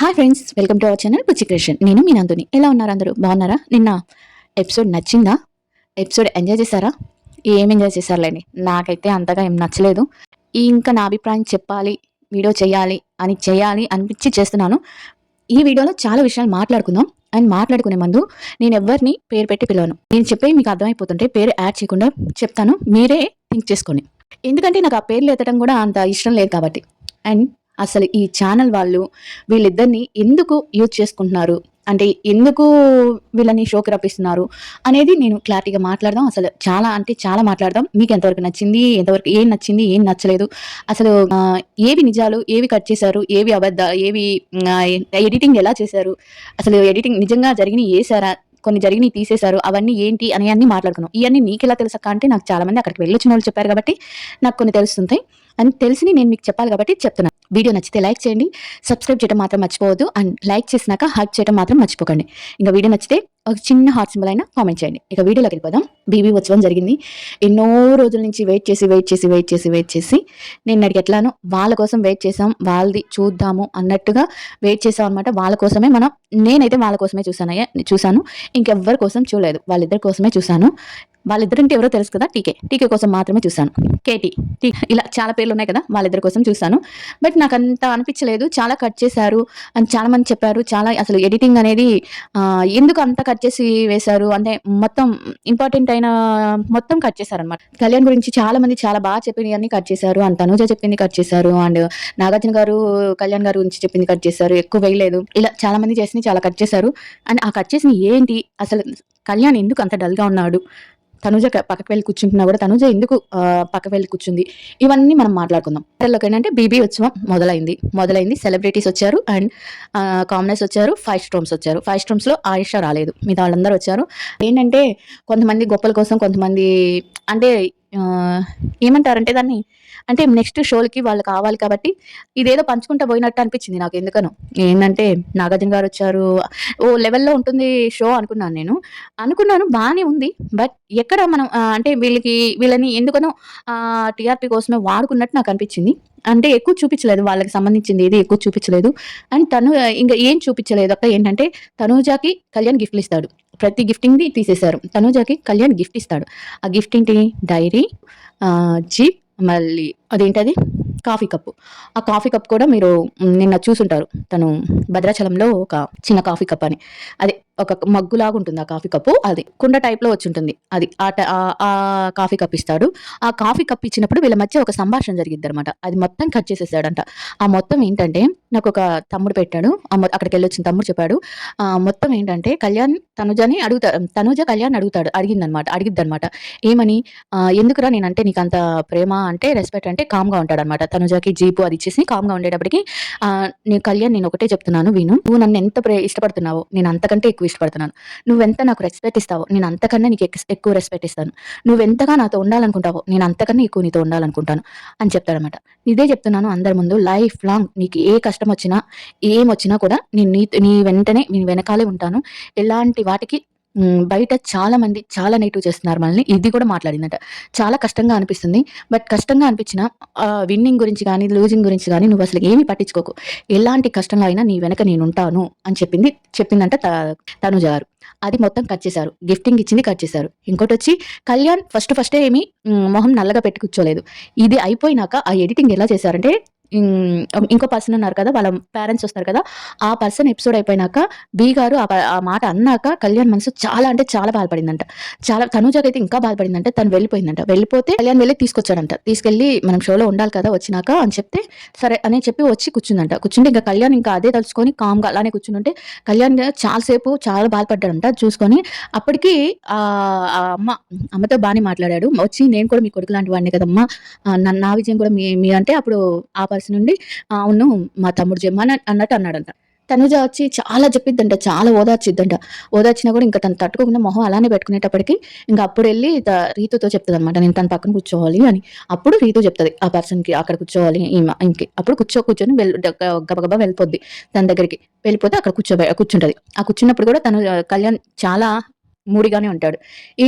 Hi friends, welcome to our channel Buchi creation. నేను మీ నందుని. ఎలా ఉన్నారు అందరూ? బాగున్నారా? నిన్న ఎపిసోడ్ నచ్చిందా? ఎపిసోడ్ ఎంజాయ్ చేశారా? ఏం ఎంజాయ్ చేశారులేండి. నాకైతే అంతగా ఏం నచ్చలేదు. ఇంకా నా అభిప్రాయం చెప్పాలి, వీడియో చేయాలి అనిపించి చేస్తున్నాను. ఈ వీడియోలో చాలా విషయాలు మాట్లాడుకుందాం. అండ్ మాట్లాడుకునే ముందు నేను ఎవరిని పేరు పెట్టి పిలవను. నేను చెప్పే మీకు అర్థమైపోతుంటే పేరు యాడ్ చేయకుండా చెప్తాను. మీరే థింక్ చేసుకోండి. ఎందుకంటే నాకు ఆ పేర్లు ఎత్తడం కూడా అంత ఇష్టం లేదు కాబట్టి. అండ్ అసలు ఈ ఛానల్ వాళ్ళు వీళ్ళిద్దరిని ఎందుకు యూజ్ చేసుకుంటున్నారు, అంటే ఎందుకు వీళ్ళని షోకి రప్పిస్తున్నారు అనేది నేను క్లారిటీగా మాట్లాడదాం. అసలు చాలా అంటే చాలా మాట్లాడదాం. మీకు ఎంతవరకు నచ్చింది, ఎంతవరకు ఏం నచ్చింది, ఏం నచ్చలేదు, అసలు ఏవి నిజాలు, ఏవి కట్ చేశారు, ఏవి ఏవి ఎడిటింగ్ ఎలా చేశారు, అసలు ఎడిటింగ్ నిజంగా జరిగినవి వేసారా, కొన్ని జరిగినవి తీసేశారు, అవన్నీ ఏంటి అని అన్ని మాట్లాడుకున్నాం. ఇవన్నీ నీకెలా తెలుసక్క అంటే నాకు చాలా మంది అక్కడికి వెళ్ళొచ్చిన వాళ్ళు చెప్పారు కాబట్టి నాకు కొన్ని తెలుస్తుంటాయి. అని తెలిసి నేను మీకు చెప్పాలి కాబట్టి చెప్తున్నాను. వీడియో నచ్చితే లైక్ చేయండి, సబ్స్క్రైబ్ చేయడం మాత్రం మర్చిపోవద్దు. అండ్ లైక్ చేసినాక హైప్ చేయడం మాత్రం మర్చిపోకండి. ఇంకా వీడియో నచ్చితే ఒక చిన్న హార్ట్ సింబల్ అయినా కామెంట్ చేయండి. ఇక వీడియోలోకి వెళ్ళిపోదాం. బీబీ ఉత్సవం జరిగింది. ఎన్నో రోజుల నుంచి వెయిట్ చేసి నిన్నటికి ఎట్లానో వాళ్ళ కోసం వెయిట్ చేసాం, వాళ్ళది చూద్దాము అన్నట్టుగా వెయిట్ చేసాం అనమాట. వాళ్ళ కోసమే నేనైతే వాళ్ళ కోసమే చూసాను. ఇంకెవ్వరి కోసం చూడలేదు, వాళ్ళిద్దరి కోసమే చూసాను. వాళ్ళిద్దరంటే ఎవరో తెలుసు కదా, టీకే కోసం మాత్రమే చూసాను. కేటీ ఇలా చాలా పేర్లు ఉన్నాయి కదా, వాళ్ళిద్దరి కోసం చూసాను. బట్ నాకు అంత అనిపించలేదు. చాలా కట్ చేశారు అని చాలా మంది చెప్పారు. చాలా అసలు ఎడిటింగ్ అనేది ఎందుకు అంత కట్ చేసి వేశారు అంటే మొత్తం ఇంపార్టెంట్ అయిన మొత్తం కట్ చేశారనమాట. కళ్యాణ్ గురించి చాలా మంది చాలా బాగా చెప్పినవన్నీ కట్ చేశారు. అండ్ తనూజ చెప్పింది కట్ చేశారు. అండ్ నాగార్జున గారు కళ్యాణ్ గారు గురించి చెప్పింది కట్ చేశారు. ఎక్కువ వేయలేదు. ఇలా చాలా మంది చేసి చాలా కట్ చేశారు. అండ్ ఆ కట్ చేసిన ఏంటి, అసలు కళ్యాణ్ ఎందుకు అంత డల్ గా ఉన్నాడు, తనుజ పక్కకు వెళ్ళి కూర్చుంటున్నా కూడా తనుజ ఎందుకు పక్కకు వెళ్ళి కూర్చుంది, ఇవన్నీ మనం మాట్లాడుకుందాం. ఏంటంటే బీబీ ఉత్సవం మొదలైంది. సెలబ్రిటీస్ వచ్చారు అండ్ కామనర్స్ వచ్చారు, 5 స్ట్రోమ్స్ వచ్చారు. 5 స్ట్రోమ్స్ లో ఆయిష రాలేదు, మిగతా వాళ్ళందరూ వచ్చారు. ఏంటంటే కొంతమంది గొప్పల కోసం, కొంతమంది అంటే ఏమంటారంటే దాన్ని, అంటే నెక్స్ట్ షోలకి వాళ్ళు కావాలి కాబట్టి ఇదేదో పంచుకుంటా పోయినట్టు అనిపించింది నాకు. ఎందుకనో ఏంటంటే నాగార్జున గారు వచ్చారు, ఓ లెవెల్లో ఉంటుంది షో అనుకున్నాను బాగానే ఉంది. బట్ ఎక్కడ మనం అంటే వీళ్ళని ఎందుకనో టీఆర్పీ కోసమే వాడుకున్నట్టు నాకు అనిపించింది. అంటే ఎక్కువ చూపించలేదు, వాళ్ళకి సంబంధించింది ఏది ఎక్కువ చూపించలేదు. అండ్ తను ఇంకా ఏం చూపించలేదు అక్క. ఏంటంటే తనూజాకి కళ్యాణ్ గిఫ్ట్లు ఇస్తాడు, ప్రతి గిఫ్టింగ్ ది తీసేశారు. తనూజాకి కళ్యాణ్ గిఫ్ట్ ఇస్తాడు. ఆ గిఫ్ట్ ఏంటి, డైరీ, జీప్, మళ్ళీ అదేంటది కాఫీ కప్పు. ఆ కాఫీ కప్ కూడా మీరు నిన్న చూసుంటారు. తను భద్రాచలంలో ఒక చిన్న కాఫీ కప్ అని, అది ఒక మగ్గులాగా ఉంటుంది. ఆ కాఫీ కప్పు అది కుండ టైప్ లో వచ్చి ఉంటుంది. అది ఆ కాఫీ కప్ ఇస్తాడు. ఆ కాఫీ కప్ ఇచ్చినప్పుడు వీళ్ళ మధ్య ఒక సంభాషణ జరిగిద్ది అనమాట. అది మొత్తం కట్ చేసేసాడంట. ఆ మొత్తం ఏంటంటే నాకు ఒక తమ్ముడు పెట్టాడు, అక్కడికి వెళ్ళి వచ్చిన తమ్ముడు చెప్పాడు. మొత్తం ఏంటంటే కళ్యాణ్ తనుజ కళ్యాణ్ అడిగిద్దనమాట. ఏమని, ఎందుకురా నేనంటే నీకు అంత ప్రేమ అంటే రెస్పెక్ట్ అంటే కామ్గా ఉంటాడు అనమాట. తనుజాకి జీపు అది ఇచ్చేసి కామ్గా ఉండేటప్పటికి నేను కళ్యాణ్ నేను ఒకటే చెప్తున్నాను విను, నువ్వు నన్ను ఎంత ఇష్టపడుతున్నావో నేను అంతకంటే ఎక్కువ ఇష్టపడుతున్నాను. నువ్వెంత నాకు రెస్పెక్ట్ ఇస్తావో నేను అంతకన్నా నీకు ఎక్కువ రెస్పెక్ట్ ఇస్తాను. నువ్వెంతగా నాతో ఉండాలనుకుంటావో నేను అంతకన్నా ఎక్కువ నీతో ఉండాలనుకుంటాను అని చెప్తాడనమాట. ఇదే చెప్తున్నాను అందరి ముందు, లైఫ్ లాంగ్ నీకు ఏ కష్టం వచ్చినా ఏమొచ్చినా కూడా నేను నీ వెనకాలే ఉంటాను. ఎలాంటి వాటికి బయట చాలా మంది చాలా నెగిటివ్ చేస్తున్నారు మనల్ని. ఇది కూడా మాట్లాడిందట. చాలా కష్టంగా అనిపిస్తుంది. బట్ కష్టంగా అనిపించిన విన్నింగ్ గురించి కానీ లూజింగ్ గురించి కానీ నువ్వు అసలు ఏమీ పట్టించుకోకు. ఎలాంటి కష్టంలో అయినా నీ వెనక నేను ఉంటాను అని చెప్పిందంట తనుజ గారు. అది మొత్తం కట్ చేశారు. గిఫ్టింగ్ ఇచ్చింది కట్ చేశారు. ఇంకోటి వచ్చి కళ్యాణ్ ఫస్టే ఏమి మొహం నల్లగా పెట్టి కూర్చోలేదు. ఇది అయిపోయినాక ఆ ఎడిటింగ్ ఎలా చేశారంటే, ఇంకో పర్సన్ ఉన్నారు కదా, వాళ్ళ పేరెంట్స్ వస్తారు కదా, ఆ పర్సన్ ఎపిసోడ్ అయిపోయినాక బి గారు ఆ మాట అన్నాక కళ్యాణ్ మనసు చాలా అంటే చాలా బాధపడిందంట. తనూజకైతే ఇంకా బాధపడిందంట. తను వెళ్ళిపోయిందంట. వెళ్ళిపోతే కళ్యాణ్ వెళ్ళి తీసుకొచ్చాడంట. తీసుకెళ్లి మనం షోలో ఉండాలి కదా వచ్చినాక అని చెప్తే సరే అని చెప్పి వచ్చి కూర్చుందంట. కూర్చుంటే ఇంకా కళ్యాణ్ ఇంకా అదే తలుచుకొని కామ్గా అలానే కూర్చుంటే కళ్యాణ్ చాలాసేపు చాలా బాధపడ్డాడంట చూసుకొని. అప్పటికి ఆ అమ్మతో బాగానే మాట్లాడాడు. వచ్చి నేను కూడా మీ కొడుకు లాంటి వాడిని కదమ్మా, నా విజయం కూడా మీ అంటే అప్పుడు ఆ పర్సన్ నుండి అవును మా తమ్ముడు జమ్మ అన్నట్టు అన్నాడంట. తనుజ వచ్చి చాలా చెప్పిద్దంట, చాలా ఓదార్చినా కూడా ఇంకా తను తట్టుకోకుండా మొహం అలానే పెట్టుకునేటప్పటికి ఇంకా అప్పుడు వెళ్ళి రీతుతో చెప్తుంది అనమాట, నేను తన పక్కన కూర్చోవాలి అని. అప్పుడు రీతు చెప్తుంది ఆ పర్సన్కి అక్కడ కూర్చోవాలి ఇంకే. అప్పుడు కూర్చొని గబగబా వెళ్ళిపోద్ది తన దగ్గరికి. వెళ్ళిపోతే అక్కడ కూర్చుంటది. ఆ కూర్చున్నప్పుడు కూడా తను కళ్యాణ్ చాలా మూడిగానే ఉంటాడు.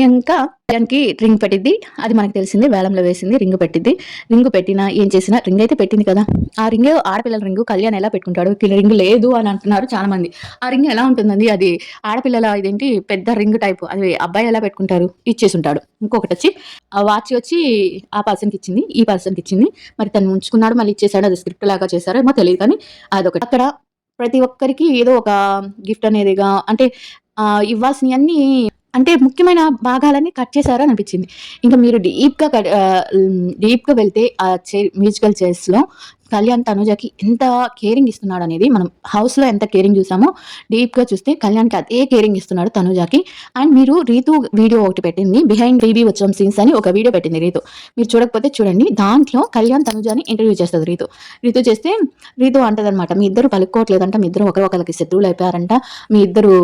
ఇంకా కళ్యాణ్‌కి రింగ్ పెట్టిద్ది. అది మనకు తెలిసింది. వేలంలో వేసింది. రింగ్ పెట్టిద్ది. రింగ్ పెట్టినా, ఏం చేసినా రింగ్ అయితే పెట్టింది కదా! ఆ రింగ్ ఆడపిల్లల రింగు కళ్యాణ్ ఎలా పెట్టుకుంటాడు? రింగ్ లేదు అని అంటున్నారు చాలామంది. ఆ రింగ్ ఎలా ఉంటుందండి? అది ఆడపిల్లల ఇదేంటి పెద్ద రింగ్ టైపు. అది అబ్బాయి ఎలా పెట్టుకుంటారు? ఇచ్చేసుంటాడు. ఇంకొకటొచ్చి ఆ వాచ్ వచ్చి ఆ పర్సన్‌కిచ్చింది. ఈ పర్సన్‌కిచ్చింది. మరి తను ఉంచుకున్నాడు, మళ్ళీ ఇచ్చేసాడు. అది స్క్రిప్ట్ లాగా చేశారో ఏమో తెలీదు కానీ అదొకటి. అక్కడ ప్రతి ఒక్కరికి ఏదో ఒక గిఫ్ట్ అనేదిగా అంటే ఇవ్వాల్సినయన్నీ అంటే ముఖ్యమైన భాగాలన్నీ కట్ చేశారని అనిపించింది. ఇంకా మీరు డీప్‌గా వెళ్తే ఆ మ్యూజికల్ చైర్స్‌లో కళ్యాణ్ తనుజకి ఎంత కేరింగ్ ఇస్తున్నాడనేది మనం హౌస్‌లో ఎంత కేరింగ్ చూసామో డీప్‌గా చూస్తే కళ్యాణ్‌కి అదే కేరింగ్ ఇస్తున్నాడు తనుజకి. అండ్ మీరు రీతు వీడియో ఒకటి పెట్టింది. బిహైండ్ బేబీ వచ్చం సీన్స్ అని ఒక వీడియో పెట్టింది రీతు. మీరు చూడకపోతే చూడండి. దాంట్లో కళ్యాణ్ తనుజని ఇంటర్వ్యూ చేస్తది రీతు. రీతు చేస్తే రీతు అంటదనమాట, మీ ఇద్దరు పలుక్కోవట్లేదంట, మీ ఇద్దరు ఒకరికి శత్రువులు అయిపోయారంట, మీ ఇద్దరు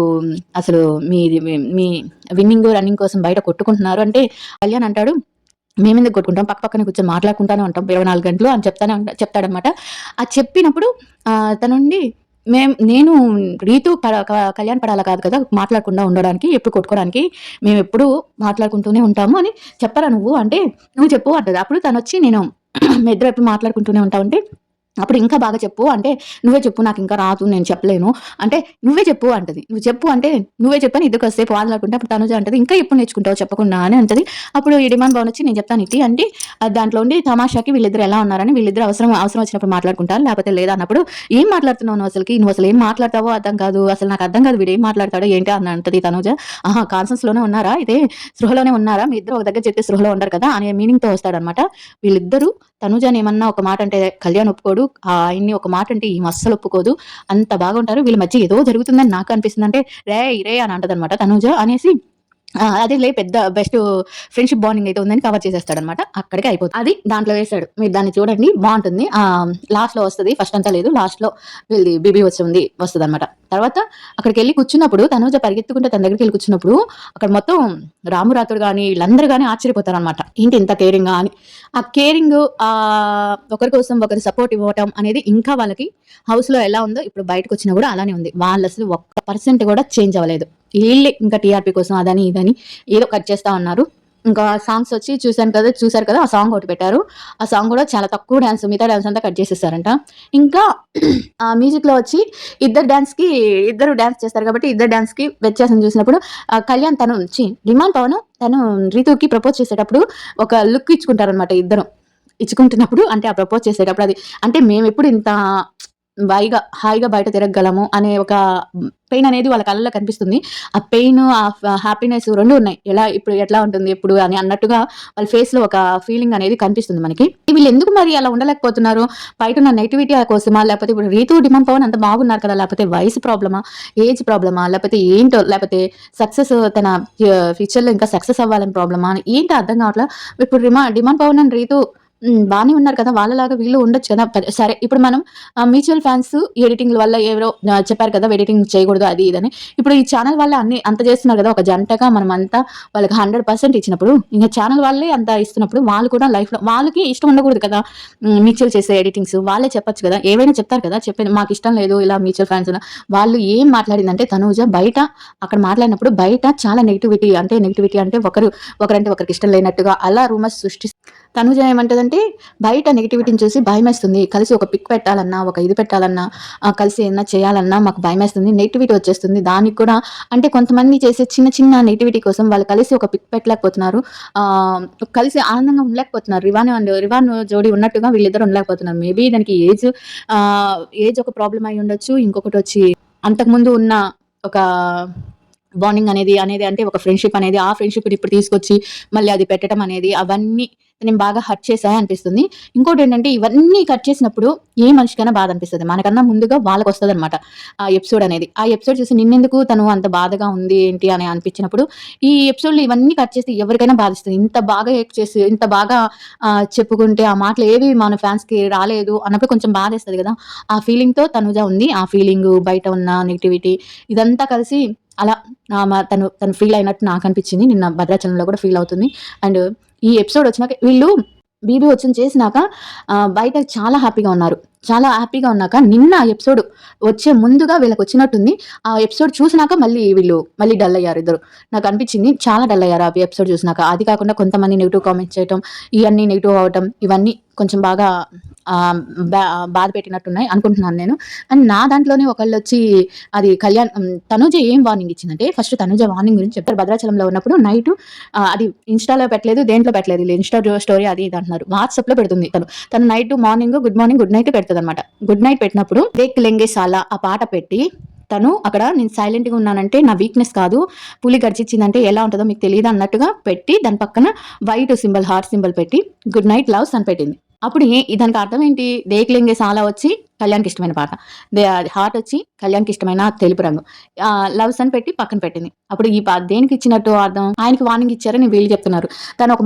అసలు మీది మీ విన్నింగ్, రన్నింగ్ కోసం బయట కొట్టుకుంటున్నారు అంటే కళ్యాణ్ అంటాడు, మేమెందుకు కొట్టుకుంటాం, పక్క పక్కన కూర్చొని మాట్లాడుకుంటానే ఉంటాం 24 గంటలు అని చెప్తాడనమాట. అది చెప్పినప్పుడు తనుండి నేను రీతు కళ్యాణ్ పడాలా కాదు కదా మాట్లాడకుండా ఉండడానికి, ఎప్పుడు కొట్టుకోవడానికి, మేమెప్పుడు మాట్లాడుకుంటూనే ఉంటాము అని చెప్పరా నువ్వు అంటే, నువ్వు చెప్పు అంటది. అప్పుడు తనొచ్చి నేను మీ ఇద్దరు ఎప్పుడు మాట్లాడుకుంటూనే ఉంటామంటే, అప్పుడు ఇంకా బాగా చెప్పు అంటే, నువ్వే చెప్పు నాకింకా రాదు నేను చెప్పలేను అంటే, నువ్వే చెప్పు అంటది. నువ్వు చెప్పు అంటే, నువ్వే చెప్పని ఇద్దరు కాసేపు మాట్లాడుకుంటే అప్పుడు తనుజ అంటది, ఇంకా ఎప్పుడు నేర్చుకుంటావు చెప్పకుండా అని అంటది. అప్పుడు ఈ డిమాండ్ భవన్ వచ్చి నేను చెప్తాను ఇటీ అంటే దాంట్లో ఉండి తమాషాకి వీళ్ళిద్దరు ఎలా ఉన్నారని, వీళ్ళిద్దరు అవసరం వచ్చినప్పుడు మాట్లాడుకుంటారు, లేకపోతే లేదా అన్నప్పుడు ఏం మాట్లాడుతున్నావు నువ్వు అసలుకి, నువ్వు అసలు ఏం మాట్లాడతావో అర్థం కాదు, అసలు నాకు అర్థం కాదు వీడు ఏం మాట్లాడతాడో ఏంటి అని అంటది తనుజ. ఆహా కాన్సెన్స్ లోనే ఉన్నారా, ఇదే స్పృహలోనే ఉన్నారా, మీ ఇద్దరు ఒక దగ్గర చెప్తే స్పృహలో ఉండరు కదా అనే మీనింగ్ తో వస్తాడనమాట. వీళ్ళిద్దరూ తనుజని ఏమన్నా ఒక మాట అంటే కళ్యాణ్ ఒప్పుకోడు, ఆయన్ని ఒక మాట అంటే ఈమె అస్సలు ఒప్పుకోదు. అంత బాగుంటారు. వీళ్ళ మధ్య ఏదో జరుగుతుందని నాకు అనిపిస్తుంది. అంటే రేయ్ అని అంటదనమాట తనుజ అనేసి అదేలే పెద్ద బెస్ట్ ఫ్రెండ్‌షిప్ బాండింగ్ అయితే ఉందని కవర్ చేసేస్తాడనమాట. అక్కడికే అయిపోతుంది. అది దాంట్లో వేశాడు. మీరు దాన్ని చూడండి బావుంటుంది. లాస్ట్‌లో వస్తది. ఫస్ట్ అంతా లేదు. లాస్ట్‌లో వీళ్ళది బేబీ వస్తదనమాట. తర్వాత అక్కడికెళ్ళి కూర్చున్నప్పుడు తనూజ పరిగెత్తుకుంటే తన దగ్గరికెళ్ళి కూర్చున్నప్పుడు అక్కడ మొత్తం రాము రాథోడ్ గాని వీళ్ళందరూ గాని ఆశ్చర్యపోతారనమాట. ఏంటి ఇంత కేరింగా అని. ఆ కేరింగ్ ఒకరి కోసం ఒకరు సపోర్ట్ ఇవ్వటం అనేది ఇంకా వాళ్ళకి హౌస్‌లో ఎలా ఉందో ఇప్పుడు బయటకొచ్చినా కూడా అలానే ఉంది. వాళ్ళసలు ఒక్క పర్సెంట్ కూడా చేంజ్ అవ్వలేదు. ఈళ్ళే ఇంకా టీఆర్పీ కోసం అదని ఇదని ఏదో కట్ చేస్తా ఉన్నారు. ఇంకా సాంగ్స్ వచ్చి చూసారు కదా! ఆ సాంగ్ ఒకటి పెట్టారు. ఆ సాంగ్ కూడా చాలా తక్కువ డాన్స్, మిగతా డాన్స్ అంతా కట్ చేసేసారంట. ఇంకా ఆ మ్యూజిక్‌లో వచ్చి ఇద్దరు డాన్స్ చేస్తారు కాబట్టి ఇద్దరు డాన్స్‌కి వ్యత్యాసం చూసినప్పుడు కళ్యాణ్ డిమాండ్ పవన్ తను రీతుకి ప్రపోజ్ చేసేటప్పుడు ఒక లుక్ ఇచ్చుకుంటారనమాట ఇద్దరు. ఇచ్చుకుంటున్నప్పుడు అంటే ఆ ప్రపోజ్ చేసేటప్పుడు అది అంటే మేమెప్పుడు ఇంత హాయిగా బయట తిరగగలము అనే ఒక పెయిన్ అనేది వాళ్ళ కళ్ళలో కనిపిస్తుంది. ఆ పెయిన్, హ్యాపీనెస్ 2 ఉన్నాయి. ఇప్పుడు ఎట్లా ఉంటుంది ఎప్పుడు అని అన్నట్టుగా వాళ్ళ ఫేస్‌లో ఒక ఫీలింగ్ అనేది కనిపిస్తుంది మనకి. వీళ్ళెందుకు మరి అలా ఉండలేకపోతున్నారు? బయటున్న నెగటివిటీ కోసమా? లేకపోతే ఇప్పుడు రీతు, డిమాండ్ పవన్ అంత బాగున్నారు కదా! లేకపోతే వయసు ప్రాబ్లమా? ఏజ్ ప్రాబ్లమా? లేకపోతే ఏంటో? లేకపోతే తన ఫ్యూచర్‌లో ఇంకా సక్సెస్ అవ్వాలని ప్రాబ్లమా? ఏంటో అర్థం కావట్లా. ఇప్పుడు డిమాండ్ పవన్ అండ్ రీతు బానే ఉన్నారు కదా! వాళ్ళలాగా వీళ్ళు ఉండొచ్చు కదా! సరే ఇప్పుడు మనం మ్యూచువల్ ఫాన్స్ ఎడిటింగ్‌ల వల్ల ఎవరో చెప్పారు కదా! ఎడిటింగ్ చేయకూడదు అది ఇదని. ఇప్పుడు ఈ ఛానల్ వల్ల అన్ని అంత చేస్తున్నారు కదా! ఒక జంటగా మనమంతా వాళ్ళకి 100% ఇచ్చినప్పుడు, ఇంక ఛానల్ వాళ్ళే అంత ఇస్తున్నప్పుడు వాళ్ళు కూడా లైఫ్‌లో వాళ్ళకి ఇష్టం ఉండకూడదు కదా! మ్యూచువల్ చేసే ఎడిటింగ్స్ వాళ్ళే చెప్పొచ్చు కదా! ఏవైనా చెప్తారు కదా! మాకిష్టం లేదు ఇలా మ్యూచువల్ ఫాన్స్ వాళ్ళు ఏం మాట్లాడిందంటే తనూజ బయట అక్కడ మాట్లాడినప్పుడు బయట చాలా నెగటివిటీ అంటే ఒకరంటే ఒకరికి ఇష్టం లేనట్టుగా అలా రూమర్స్ తనుజ ఏమంటదంటే బయట నెగటివిటీని చూసి భయమేస్తుంది. కలిసి ఒక పిక్ పెట్టాలన్నా, ఒక ఇది పెట్టాలన్నా, కలిసి ఏదన్నా చేయాలన్నా మాకు భయమేస్తుంది. నెగటివిటీ వచ్చేస్తుంది. దానికి కూడా అంటే కొంతమంది చేసే చిన్న చిన్న నెగటివిటీ కోసం వాళ్ళు కలిసి ఒక పిక్ పెట్టలేకపోతున్నారు. కలిసి ఆనందంగా ఉండలేకపోతున్నారు. రివాన్ జోడీ ఉన్నట్టుగా వీళ్ళిద్దరు ఉండలేకపోతున్నారు. మేబీ దానికి ఏజ్ ఒక ప్రాబ్లమ్ అయి ఉండొచ్చు. ఇంకొకటొచ్చి అంతకుముందు ఉన్న ఒక బాండింగ్ అనేది అంటే ఒక ఫ్రెండ్‌షిప్ అనేది ఆ ఫ్రెండ్‌షిప్‌ని ఇప్పుడు తీసుకొచ్చి మళ్ళీ అది పెట్టడం అనేది అవన్నీ నేను బాగా హర్ట్ చేశాయి అనిపిస్తుంది. ఇంకోటేంటంటే ఇవన్నీ కట్ చేసినప్పుడు ఏ మనిషికైనా బాధ అనిపిస్తది. మనకన్నా ముందుగా వాళ్ళకొస్తదనమాట ఆ ఎపిసోడ్ అనేది. ఆ ఎపిసోడ్ చూసి నిన్నెందుకు తను అంత బాధగా ఉంది ఏంటి అని అనిపించినప్పుడు ఈ ఎపిసోడ్‌లో ఇవన్నీ కట్ చేస్తే ఎవరికైనా బాధిస్తది. ఇంత బాగా యాక్ట్ చేసి ఇంత బాగా చెప్పుకుంటే ఆ మాటలు ఏవి మన ఫ్యాన్స్‌కి రాలేదు అన్నప్పుడు కొంచెం బాధేస్తది గదా! ఆ ఫీలింగ్‌తో తనుజ ఉంది. ఆ ఫీలింగు బయట ఉన్న నెగటివిటీ ఇదంతా కలిసి అలా తను ఫీల్ అయినట్టు నాకనిపించింది. నిన్న భద్రాచలంలో కూడా ఫీల్ అవుతుంది. అండ్ ఈ ఎపిసోడ్ వచ్చినాక వీళ్ళు బీబీ వచ్చం చేసినాక బయట చాలా హ్యాపీగా ఉన్నారు. చాలా హ్యాపీగా ఉన్నాక నిన్న ఆ ఎపిసోడ్ వచ్చే ముందుగా వీళ్ళకొచ్చినట్టుంది. ఆ ఎపిసోడ్ చూసినాక వీళ్ళు మళ్ళీ డల్ అయ్యారు ఇద్దరు. నాకనిపించింది చాలా డల్ అయ్యారు ఆ ఎపిసోడ్ చూసినాక. అది కాకుండా కొంతమంది నెగెటివ్ కామెంట్స్ చేయటం, ఇయన్నీ నెగెటివ్ అవ్వటం, ఇవన్నీ కొంచెం బాగా ఆహ్, బా బాధ పెట్టినట్టున్నాయి అనుకుంటున్నాను నేను. అండ్ నా దాంట్లోనే ఒకళ్ళొచ్చి అది తనూజ ఏం వార్నింగ్ ఇచ్చిందంటే, ఫస్ట్ తనూజ వార్నింగ్ గురించి చెప్తారు. భద్రాచలంలో ఉన్నప్పుడు నైటు అది ఇన్‌స్టాలో పెట్టలేదు, దేంట్లో పెట్టలేదు. ఈళ్ళు ఇన్‌స్టా స్టోరీ అది ఇది అంటున్నారు. వాట్సాప్‌లో పెడుతుంది తను. తను night morning good morning, good night పెడతదనమాట. గుడ్ నైట్ పెట్టినప్పుడు 'దేక్ లెంగే సాలా' ఆ పాట పెట్టి తను అక్కడ నేను సైలెంట్‌గా ఉన్నానంటే నా వీక్‌నెస్ కాదు. పులి గర్జించిందంటే ఎలా ఉంటదో మీకు తెలీదా అన్నట్టుగా పెట్టి దాని పక్కన వైట్ సింబల్, హార్ట్ సింబల్ పెట్టి గుడ్ నైట్ లవ్స్ అని పెట్టింది. అప్పుడు దానికి అర్థం ఏంటి? 'దేక్ లెంగే సాలా' వచ్చి కళ్యాణ్‌కి ఇష్టమైన పాట. హార్ట్ వచ్చి కళ్యాణ్‌కి ఇష్టమైన తెలుపు రంగు. లవ్స్ అని పెట్టి పక్కన పెట్టింది. అప్పుడు ఈ దేనికి ఇచ్చినట్టు అర్థం? ఆయనకి వార్నింగ్ ఇచ్చారని వీళ్ళు చెప్తున్నారు. తను ఒక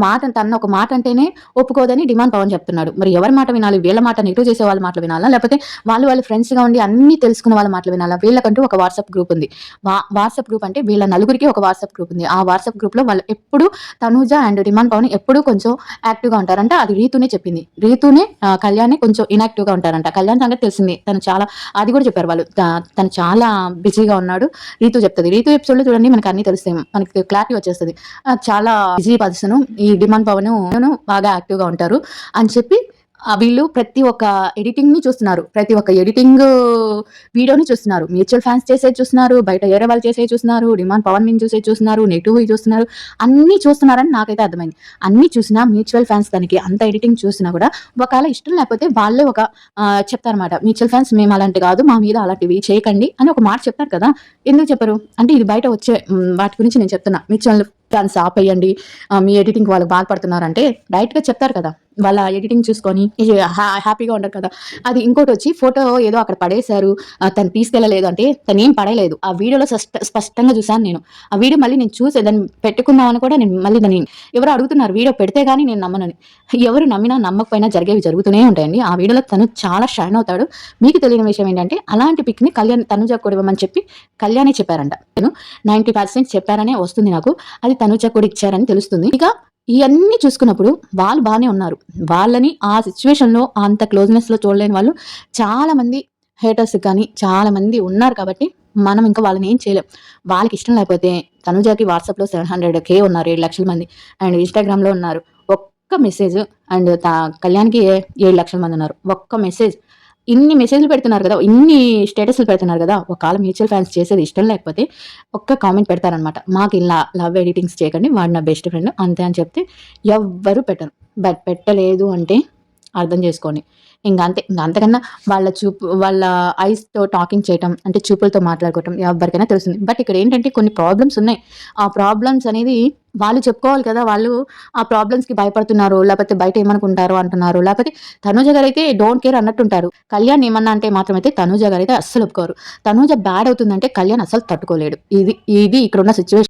మాట అంటేనే ఒప్పుకోదని డిమాండ్ పవన్ చెప్తున్నాడు. మరి ఎవరి మాట వినాలి? వీళ్ళ మాట నెగెటివ్ చేసే వాళ్ళ మాటలు వినాలా? లేకపోతే వాళ్ళు ఫ్రెండ్స్‌గా ఉండి అన్నీ తెలుసుకున్న వాళ్ళ మాటలు వినాలా? వీళ్ళకంటూ ఒక వాట్సాప్ గ్రూప్ ఉంది. వాట్సాప్ గ్రూప్ అంటే వీళ్ళ నలుగురికి ఒక వాట్సాప్ గ్రూప్ ఉంది. ఆ వాట్సాప్ గ్రూప్‌లో వాళ్ళు ఎప్పుడు తనూజ అండ్ డిమాండ్ పవన్ ఎప్పుడూ కొంచెం యాక్టివ్‌గా ఉంటారు. అంటే అది రీతూనే చెప్పింది. రీతూనే కళ్యాణ్‌ని కొంచెం ఇనాక్టివ్‌గా ఉంటారంట. కళ్యాణ్ సంగతి తెలిసింది. తను చాలా అది కూడా చెప్పారు వాళ్ళు. తను చాలా బిజీగా ఉన్నాడు. రీతు చెప్తది. రీతు ఎపిసోడ్‌లో చూడండి మనకు అన్నీ తెలుస్తాయి. మనకి క్లారిటీ వచ్చేస్తది. చాలా బిజీ పర్సన్. ఈ డిమాండ్ పవన్ బాగా యాక్టివ్‌గా ఉంటారు అని చెప్పి వీళ్ళు ప్రతి ఒక్క ఎడిటింగ్‌ని చూస్తున్నారు. ప్రతి ఒక్క వీడియోని చూస్తున్నారు. మ్యూచువల్ ఫాన్స్ చేసేది చూస్తున్నారు. బయట వేరే వాళ్ళు చేసేది చూస్తున్నారు. డిమాండ్ పవన్ మీద చూసేది చూస్తున్నారు. నెగెటివ్‌వి చూస్తున్నారు. అన్నీ చూస్తున్నారని నాకైతే అర్థమైంది. అన్నీ చూసినా మ్యూచువల్ ఫాన్స్ దానికి అంత ఎడిటింగ్ చూసినా కూడా ఒకవేళ ఇష్టం లేకపోతే వాళ్ళే చెప్తారన్నమాట. మ్యూచువల్ ఫాన్స్ మేము అలాంటి కాదు. మా మీద అలాంటివి చేయకండి అని ఒక మాట చెప్తారు కదా! ఎందుకు చెప్పరు? అంటే ఇది బయట వచ్చే వాటి గురించి నేను చెప్తున్నా. మ్యూచువల్ ఫాన్స్ ఆపేయండి. మీ ఎడిటింగ్‌కి వాళ్ళు బాధపడుతున్నారంటే డైరెక్ట్‌గా చెప్తారు కదా! వాళ్ళ ఎడిటింగ్ చూసుకొని హ్యాపీగా ఉండరు కదా! అది ఇంకోటొచ్చి ఫోటో ఏదో అక్కడ పడేశారు. తను తీసుకెళ్ళలేదు అంటే తనేం పడేయలేదు. ఆ వీడియోలో స్పష్టంగా చూసాను నేను. ఆ వీడియో మళ్ళీ నేను చూసి దాన్ని పెట్టుకుందామని కూడా నేను మళ్ళీ దాన్ని ఎవరో అడుగుతున్నారు వీడియో పెడితే గాని నేను నమ్మనని. ఎవరు నమ్మినా నమ్మకపోయినా జరిగేవి జరుగుతూనే ఉంటాయండి. ఆ వీడియోలో తను చాలా షైన్ అవుతాడు. మీకు తెలియని విషయం ఏంటంటే అలాంటి పిక్‌ని తనుజకు కూడా ఇవ్వమని చెప్పి కళ్యాణే చెప్పారంట. నేను 90% చెప్పారనే వస్తుంది నాకు. అది తనుజకు కూడా ఇచ్చారని తెలుస్తుంది. ఇక ఇయన్నీ చూసుకున్నప్పుడు వాళ్ళు బానే ఉన్నారు. వాళ్ళని ఆ సిట్యుయేషన్‌లో అంత క్లోజ్‌నెస్‌లో చూడలేని వాళ్ళు చాలా మంది హేటర్స్ కానీ చాలా మంది ఉన్నారు కాబట్టి మనం ఇంకా వాళ్ళని ఏం చేయలేం. వాళ్ళకి ఇష్టం లేకపోతే తనుజకి వాట్సాప్‌లో 700,000 ఉన్నారు. 7,00,000 మంది అండ్ ఇన్‌స్టాగ్రామ్‌లో ఉన్నారు. ఒక్క మెసేజ్ అండ్ కళ్యాణ్‌కి 7,00,000 మంది ఉన్నారు. ఒక్క మెసేజ్ ఇన్ని మెసేజ్‌లు పెడుతున్నారు కదా! ఇన్ని స్టేటస్‌లు పెడుతున్నారు కదా! ఒకవేళ మ్యూచువల్ ఫాన్స్ చేసేది ఇష్టం లేకపోతే ఒక్క కామెంట్ పెడతారనమాట. మాకు ఇలా లవ్ ఎడిటింగ్స్ చేయకండి. వాడు నా బెస్ట్ ఫ్రెండ్ అంతే అని చెప్తే ఎవ్వరు పెట్టరు. బట్ పెట్టలేదు అంటే అర్థం చేసుకోండి. అంతే. అంతకన్నా వాళ్ళ ఐస్‌తో టాకింగ్ చేయటం అంటే చూపులతో మాట్లాడుకోవటం ఎవ్వరికైనా తెలుస్తుంది. బట్ ఇక్కడ ఏంటంటే కొన్ని ప్రాబ్లమ్స్ ఉన్నాయి. ఆ ప్రాబ్లమ్స్ అనేది వాళ్ళు చెప్పుకోవాలి కదా! వాళ్ళు ఆ ప్రాబ్లమ్స్‌కి భయపడుతున్నారు. లేకపోతే బయట ఏమనుకుంటారో అంటున్నారు. లేకపోతే తనూజ గారైతే డోంట్ కేర్ అన్నట్టుంటారు. కళ్యాణ్ ఏమన్నా అంటే మాత్రమైతే తనూజ గారైతే అస్సలు ఒప్పుకోరు. తనూజ బ్యాడ్ అవుతుందంటే కళ్యాణ్ అస్సలు తట్టుకోలేడు. ఇది ఇక్కడున్న సిట్యుయేషన్.